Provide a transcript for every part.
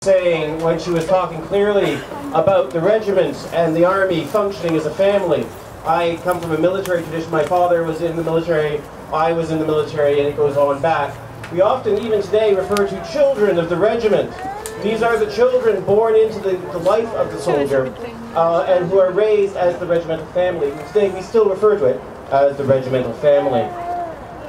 saying when she was talking clearly about the regiments and the army functioning as a family. I come from a military tradition. My father was in the military, I was in the military, and it goes on back. We often, even today, refer to children of the regiment. These are the children born into the life of the soldier and who are raised as the regimental family. Today we still refer to it as the regimental family.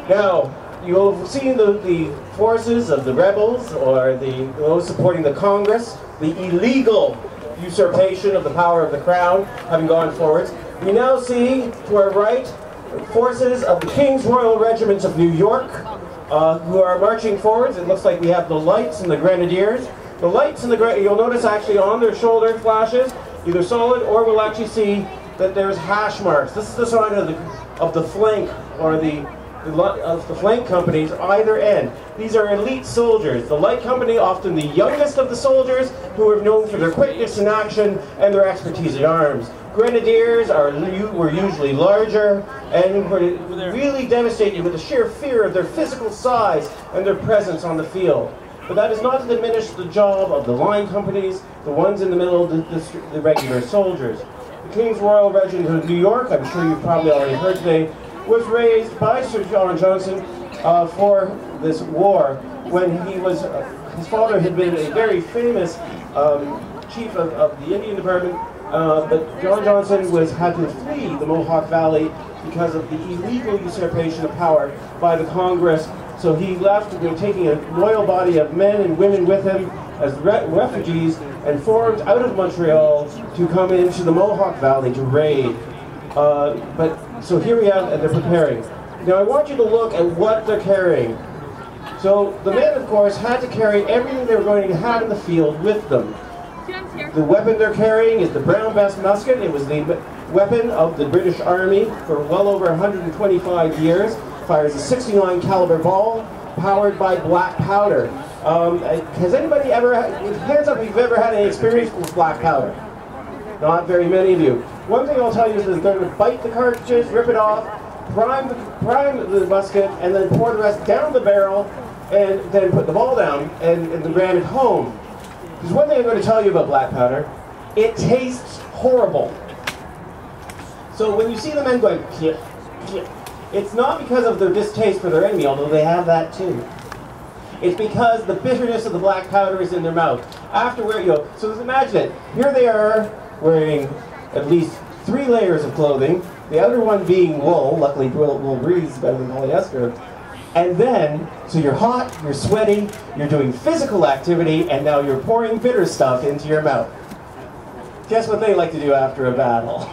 Now, you'll have seen the forces of the rebels, or those supporting the Congress, the illegal usurpation of the power of the crown having gone forwards. We now see, to our right, forces of the King's Royal Regiment of New York, who are marching forwards. It looks like we have the lights and the grenadiers. The lights and the you'll notice actually on their shoulder flashes, either solid, or we'll actually see that there's hash marks. This is the sign of the flank, or the flank companies either end. These are elite soldiers. The light company, often the youngest of the soldiers, who are known for their quickness in action and their expertise in arms. Grenadiers were usually larger and were really devastated with the sheer fear of their physical size and their presence on the field. But that is not to diminish the job of the line companies, the ones in the middle, the regular soldiers. The King's Royal Regiment of New York, I'm sure you've probably already heard today, was raised by Sir John Johnson for this war when his father had been a very famous chief of the Indian Department, but John Johnson had to flee the Mohawk Valley because of the illegal usurpation of power by the Congress. So he left, taking a loyal body of men and women with him as refugees, and formed out of Montreal to come into the Mohawk Valley to raid. So here we have, and they're preparing. Now I want you to look at what they're carrying. So the men, of course, had to carry everything they were going to have in the field with them. The weapon they're carrying is the Brown Bess musket. It was the weapon of the British Army for well over 125 years. Fires a 69 caliber ball, powered by black powder. Has anybody ever, hands up if you've ever had any experience with black powder? Not very many of you. One thing I'll tell you is they're going to bite the cartridges, rip it off, prime the musket, and then pour the rest down the barrel, and then put the ball down and ram it home. There's one thing I'm going to tell you about black powder. It tastes horrible. So when you see the men going, kip, kip, it's not because of their distaste for their enemy, although they have that too. It's because the bitterness of the black powder is in their mouth. Afterward, so imagine it. Here they are, wearing at least 3 layers of clothing, the outer one being wool. Luckily wool breathes better than polyester. And then, so you're hot, you're sweaty, you're doing physical activity, and now you're pouring bitter stuff into your mouth. Guess what they like to do after a battle?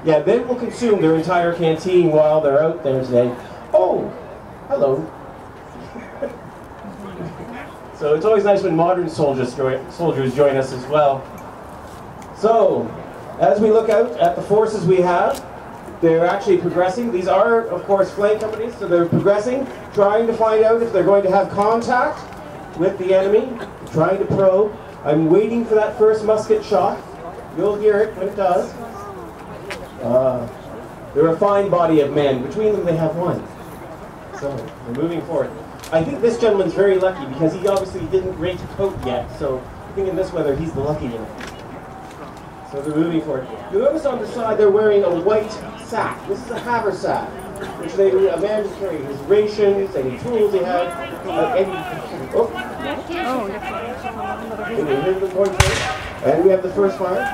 Yeah, they will consume their entire canteen while they're out there today. Oh, hello. So it's always nice when modern soldiers join us as well. So, as we look out at the forces we have, they're actually progressing. These are, of course, flank companies, so they're progressing, trying to find out if they're going to have contact with the enemy, trying to probe. I'm waiting for that first musket shot. You'll hear it when it does. They're a fine body of men. Between them, they have one. So, they're moving forward. I think this gentleman's very lucky because he obviously didn't rake a coat yet, so I think in this weather, he's the lucky one. So they're moving forward. You'll notice on the side they're wearing a white sack. This is a haversack, which a man just carry his rations, any tools they have, and we have the first fire.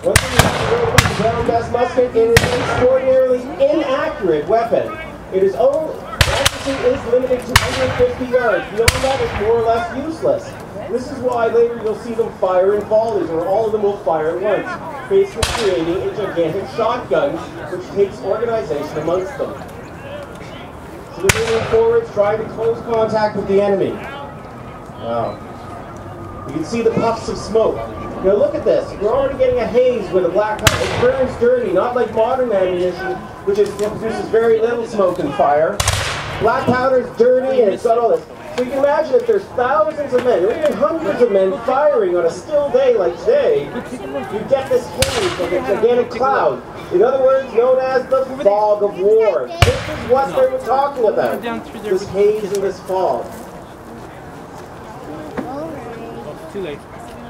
One thing you have to know about the Brown Bess musket, it is an extraordinarily inaccurate weapon. Accuracy is limited to under 50 yards. Beyond that, it's more or less useless. This is why later you'll see them fire in volleys, or all of them will fire at once, basically creating a gigantic shotgun, which takes organization amongst them. So they're moving forward, trying to close contact with the enemy. Wow. You can see the puffs of smoke. Now look at this. We're already getting a haze with a black powder. It burns dirty, not like modern ammunition, which produces very little smoke and fire. Black powder is dirty, and it's got all this. So you can imagine if there's thousands of men, or even hundreds of men firing on a still day like today, you get this haze, like a gigantic cloud. In other words, known as the fog of war. This is what they were talking about, this haze and this fog. Too late.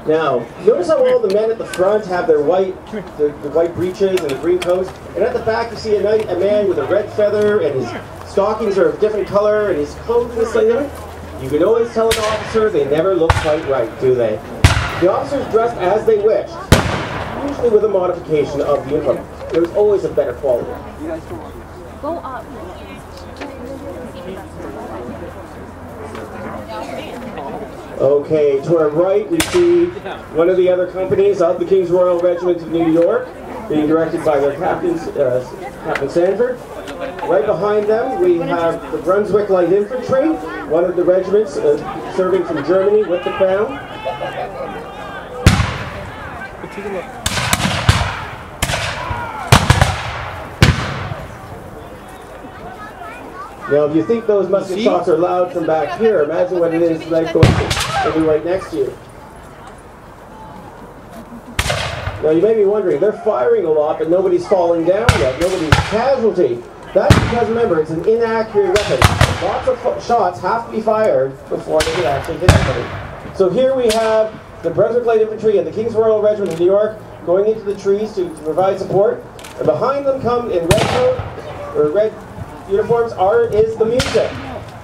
Now, notice how all the men at the front have their white, the white breeches and the green coats, and at the back you see a man with a red feather, and his stockings are of a different color, and his clothes this like that. You can always tell an officer they never look quite right, do they? The officers dressed as they wished, usually with a modification of the uniform. There was always a better quality. Go up. Okay, to our right we see one of the other companies of the King's Royal Regiment of New York, being directed by their captain, Captain Sanford. Right behind them we have the Brunswick Light Infantry, one of the regiments serving from Germany with the Crown. Now, if you think those musket shots are loud from back here, imagine what it is like going to be right next to you. Now, you may be wondering, they're firing a lot, but nobody's falling down yet. Nobody's casualty. That's because, remember, it's an inaccurate weapon. Lots of shots have to be fired before they can actually hit somebody. So here we have the Brunswick Light Infantry and the King's Royal Regiment of New York going into the trees to provide support. And behind them come in red coat, or red uniforms is the music.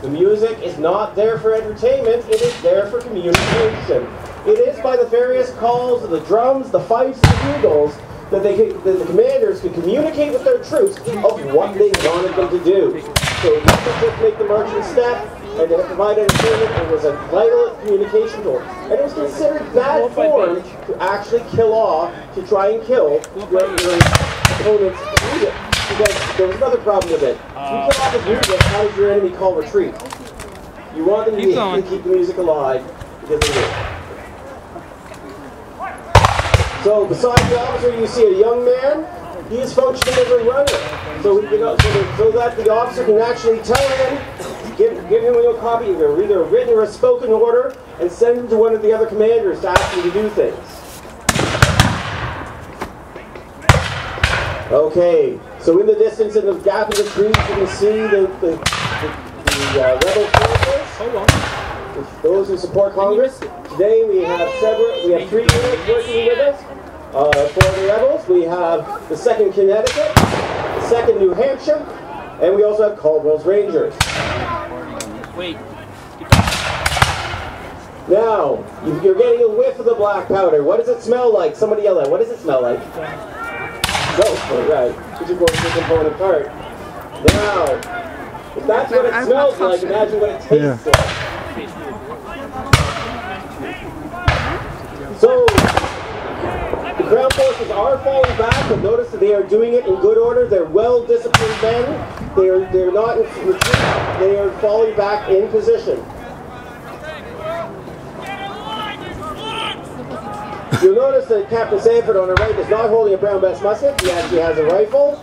The music is not there for entertainment, it is there for communication. It is by the various calls of the drums, the fifes, and the bugles that the commanders could communicate with their troops of what they wanted them to do. So it wasn't just make the marching step and then provide entertainment, it was a vital communication tool. And it was considered bad form to actually kill off, to try and kill your opponent's music. Because there was another problem with it. You kill off his music, how does your enemy call retreat? You want them to keep the music alive, because they do. So beside the officer you see a young man, he is functioning as a runner. So that the officer can actually tell him, give him a copy of either a written or a spoken order, and send him to one of the other commanders to ask him to do things. Okay, so in the distance, in the gap in the trees, you can see the rebel forces, those who support Congress. Today we have 3 units working with us. For the rebels, we have the 2nd Connecticut, the 2nd New Hampshire, and we also have Caldwell's Rangers. Wait. Now, you're getting a whiff of the black powder. What does it smell like? Somebody yell out. What does it smell like? Oh, right. Which is going to be component part. Now, if that's what it smells like, imagine what it tastes like. So, the ground forces are falling back, but notice that they are doing it in good order. They're well-disciplined men. They're not in retreat. They are falling back in position. You'll notice that Captain Sanford on the right is not holding a brown bess musket. He actually has a rifle.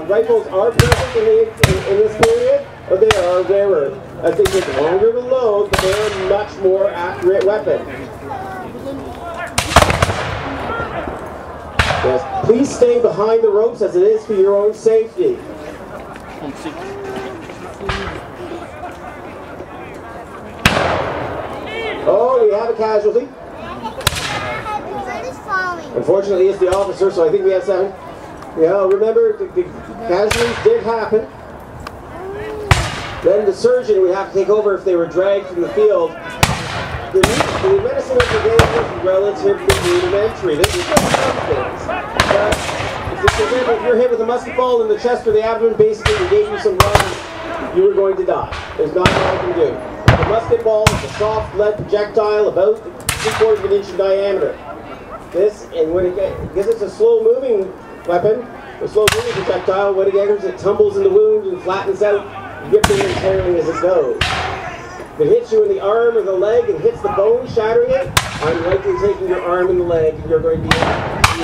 Rifles are present in this period, but they are rarer. I think it's longer to load, but they are a much more accurate weapon. Yes, please stay behind the ropes as it is for your own safety. Oh, we have a casualty. Unfortunately, it's the officer, so I think we have 7. Yeah, remember, the casualties did happen. Then the surgeon would have to take over if they were dragged from the field. The medicine of the day was relatively rudimentary. This is just some things. But, for example, if you're hit with a musket ball in the chest or the abdomen, basically we gave you some blood, you were going to die. There's not much I can do. The musket ball is a soft lead projectile about 3/4 of an inch in diameter. Because it's a slow-moving weapon, a slow-moving projectile, when it enters, it tumbles in the wound and flattens out, ripping and tearing as it goes. If it hits you in the arm or the leg and hits the bone, shattering it, I'm likely taking your arm and the leg, and you're going to be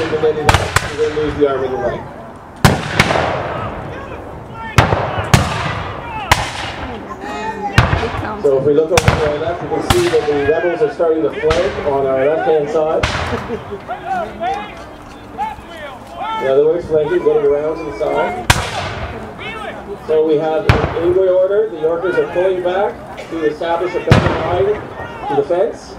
invalidated. You're going to lose the arm and the leg. So if we look over to our left, we can see that the rebels are starting to flank on our left-hand side. In other words, flanking, getting around to the side. So we have, in good order, the Yorkers are pulling back to establish a better line to the fence.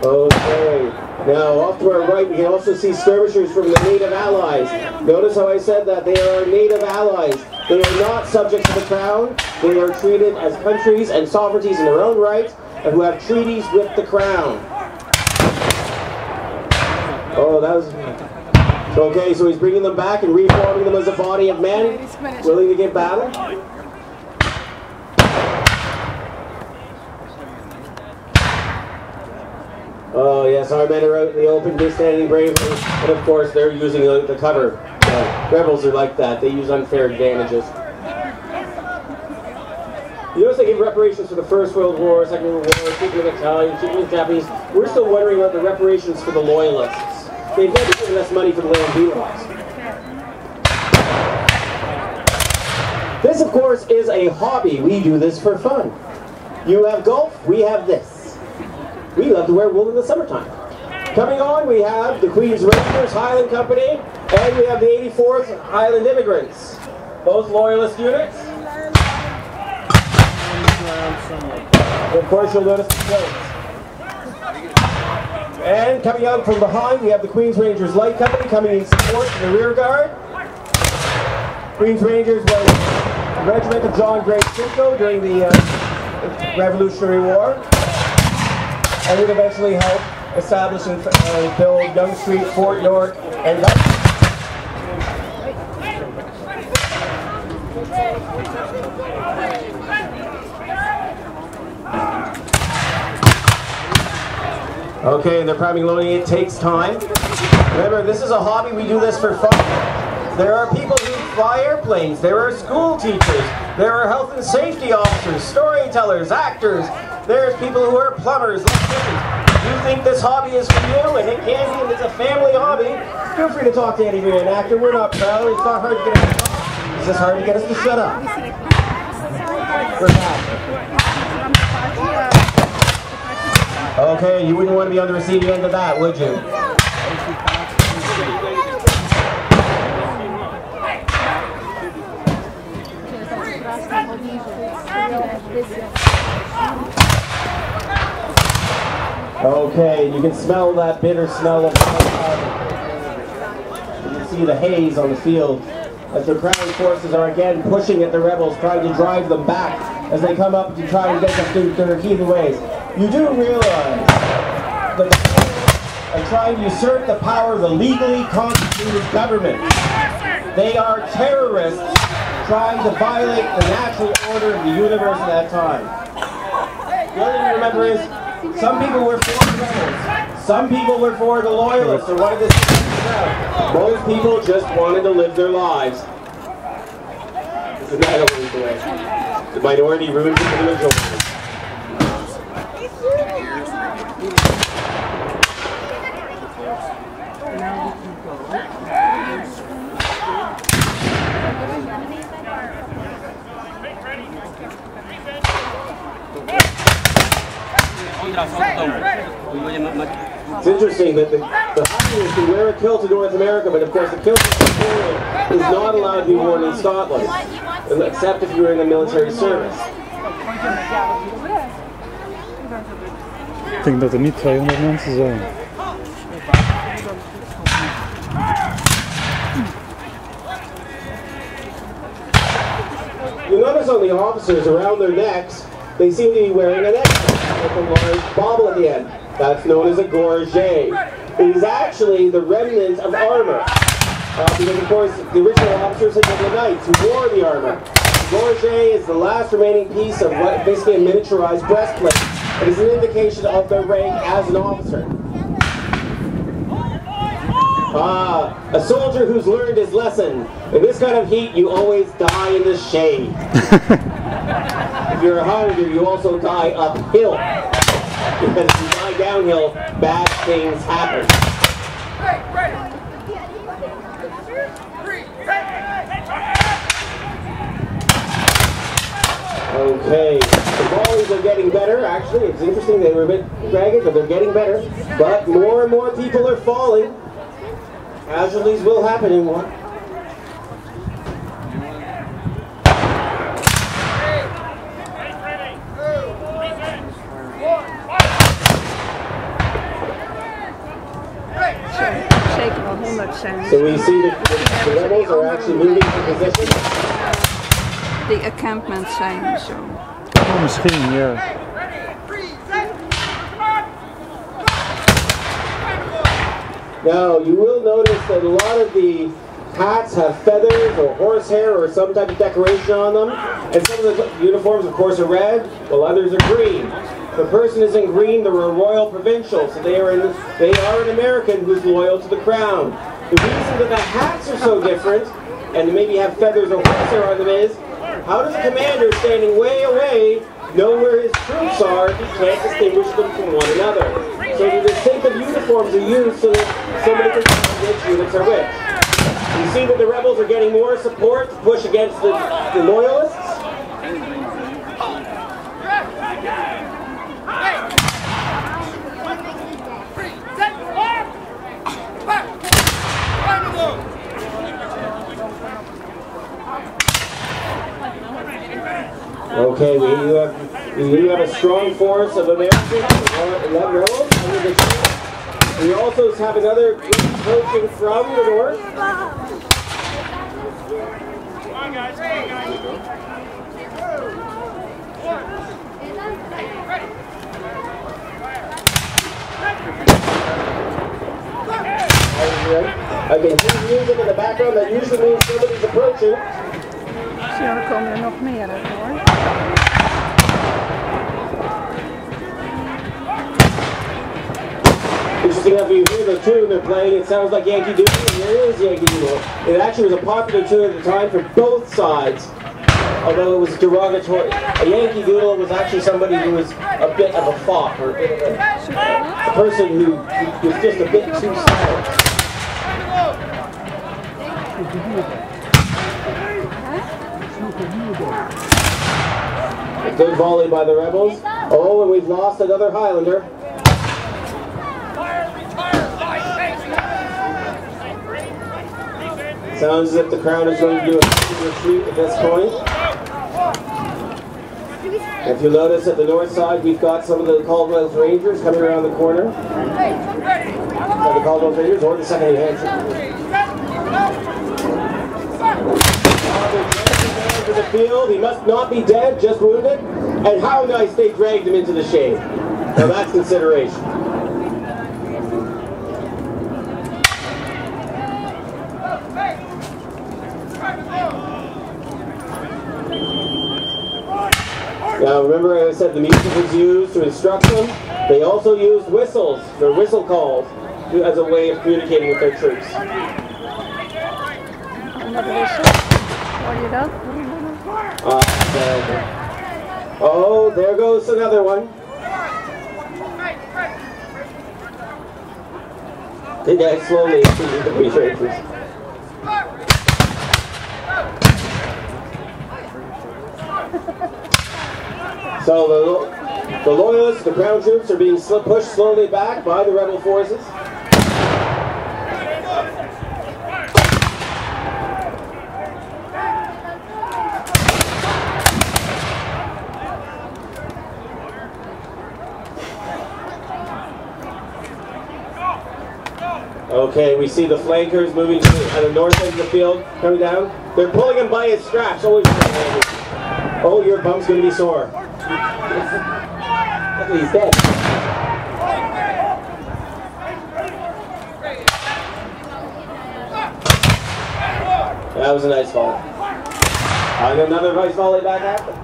Okay. Now, off to our right, we can also see skirmishers from the native allies. Notice how I said that they are our native allies. They are not subjects of the crown. They are treated as countries and sovereignties in their own right, and who have treaties with the crown. Oh, that was... Okay, so he's bringing them back and reforming them as a body of men, willing to give battle. Oh yes, our men are out in the open, just standing bravely, and of course they're using the cover. Rebels are like that, they use unfair advantages. You notice they give reparations for the First World War, Second World War, treatment of Italians, treatment of Japanese. We're still wondering about the reparations for the Loyalists. They've never given us money for the land we lost. This, of course, is a hobby. We do this for fun. You have golf, we have this. We love to wear wool in the summertime. Coming on, we have the Queen's Rangers Highland Company, and we have the 84th Highland Immigrants. Both Loyalist units. And of course, you'll notice the plates. And coming out from behind, we have the Queen's Rangers Light Company coming in support in the rear guard. Queen's Rangers was a regiment of John Gray Simcoe during the Revolutionary War, and would eventually help establish and build Yonge Street, Fort York, and Dundee. Okay, they're priming and loading. It takes time. Remember, this is a hobby. We do this for fun. There are people who fly airplanes. There are school teachers. There are health and safety officers, storytellers, actors. There's people who are plumbers, electricians. If you think this hobby is for you, and it can be, and it's a family hobby, feel free to talk to any reenactor. We're not proud. It's not hard to get us to talk. It's just hard to get us to shut up. We're back. Okay, you wouldn't want to be on the receiving end of that, would you? Okay, you can smell that bitter smell of gunpowder. You can see the haze on the field as the Crown forces are again pushing at the rebels, trying to drive them back as they come up to try and get them through their heathen ways. You do realize that the are trying to usurp the power of the legally constituted government. They are terrorists trying to violate the natural order of the universe at that time. The other thing to remember is, some people were for the rebels. Some people were for the Loyalists, or wanted this to out. Most people just wanted to live their lives. Isn't that always the way? The minority ruins it for the majority. It's interesting that the Highlanders can wear a kilt in North America, but of course the kilt is not allowed to be worn in Scotland, except if you're in the military service. Ik denk dat er niet 200 mensen zijn. You notice on the officers around their necks, they seem to be wearing a necklace with a large bauble at the end. That's known as a gorget. It is actually the remnant of armor. Because of course the original officers had been the knights who wore the armor. Gorget is the last remaining piece of what basically a miniaturized breastplate. It is an indication of their rank as an officer. A soldier who's learned his lesson. In this kind of heat, you always die in the shade. If you're a Highlander, you also die uphill. Because if you die downhill, bad things happen. Okay, the volleys are getting better. Actually, it's interesting, they were a bit ragged, but they're getting better. But more and more people are falling. Casualties will happen in war. zijn. So we see the rebels are actually moving to position. Die encampments zijn zo. Oh, misschien, ja. Now, you will notice that a lot of the hats have feathers or horsehair or some type of decoration on them. And some of the uniforms, of course, are red, while others are green. The person is in green, they're a royal provincial, so they are an American who's loyal to the crown. The reason that the hats are so different, and maybe have feathers or horsehair on them is, how does a commander standing way away know where his troops are if he can't distinguish them from one another? So the distinctive uniforms are used so that somebody can tell which units are which. You see that the rebels are getting more support to push against the Loyalists. Okay, we have a strong force of Americans, 11 rebels under the chief. We also have another group approaching from the north. Come on, guys. Come on, guys. I can hear music in the background. That usually means somebody's approaching. Zo, er komen er nog meer uit hoor. Interesting enough, you hear the tune they're playing, it sounds like Yankee Doodle, and there is Yankee Doodle. It actually was a popular tune at the time for both sides, although it was derogatory. A Yankee Doodle was actually somebody who was a bit of a fop, or a bit of a person who was just a bit too silent. A good volley by the rebels. Oh, and we've lost another Highlander. Sounds as if the Crown is going to do a retreat at this point. If you notice at the north side, we've got some of the Caldwell's Rangers coming around the corner. The Caldwell's Rangers or the 2nd New Hampshire. To the field, he must not be dead, just wounded. And how nice they dragged him into the shade. Now that's consideration. Now remember I said the music was used to instruct them. They also used whistles, their whistle calls, as a way of communicating with their troops. Another whistle. Hoor je dat? Oh, there goes another one. The guy slowly exceeded the retreaters. So the Loyalists, the Crown troops, are being pushed slowly back by the rebel forces. Okay, we see the flankers moving to the north end of the field, coming down. They're pulling him by his straps. Oh, your bum's going to be sore. He's dead. That was a nice volley. And another nice volley back at them.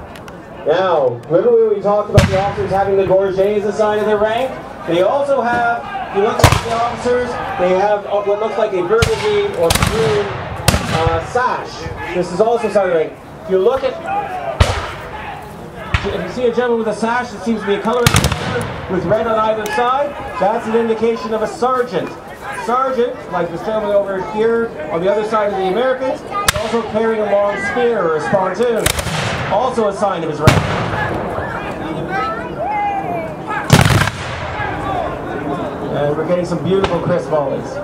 Now, remember when we talked about the officers having the gorget as a sign of their rank? They also have, if you look at the officers, they have what looks like a burgundy or green sash. This is also a sign of rank. If you look at, if you see a gentleman with a sash that seems to be a color with red on either side, that's an indication of a sergeant. Sergeant, like this gentleman over here on the other side of the Americans, is also carrying a long spear or a spontoon. Also a sign of his rank. And we're getting some beautiful crisp volleys.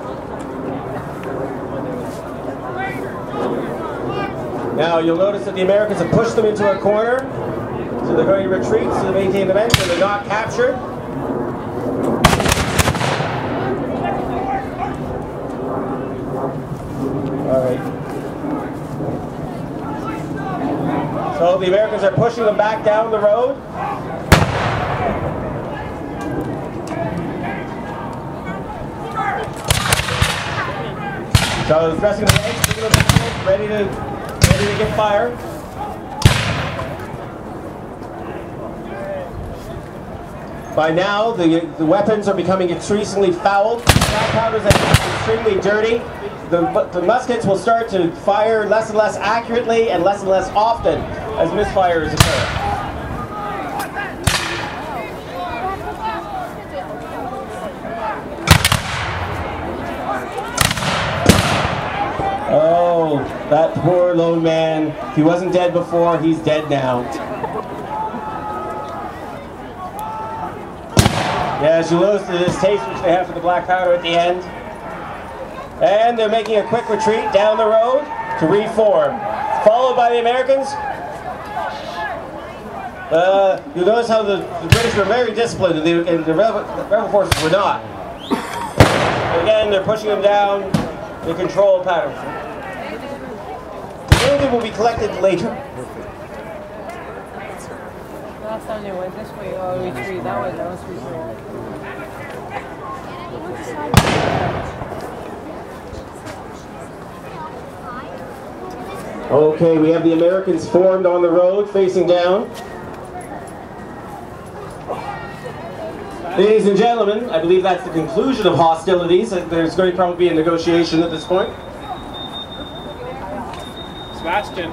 Now you'll notice that the Americans have pushed them into a corner. So they're going to retreat to maintain the bench, so they're not captured. All right. So the Americans are pushing them back down the road. So pressing the legs, picking up the shield, ready to get fire. By now, the weapons are becoming increasingly fouled. Black powders are extremely dirty. The muskets will start to fire less and less accurately and less often as misfires occur. Oh, that poor lone man. If he wasn't dead before, he's dead now. Yes, you lose the distaste which they have for the black powder at the end. And they're making a quick retreat down the road to reform. Followed by the Americans. You'll notice how the British were very disciplined and the rebel forces were not. And again, they're pushing them down the control pattern. The wounded will be collected later. Last time they went this way, or retreat that way, that was retreat. Okay, we have the Americans formed on the road, facing down. Ladies and gentlemen, I believe that's the conclusion of hostilities. There's going to probably be a negotiation at this point. Sebastian.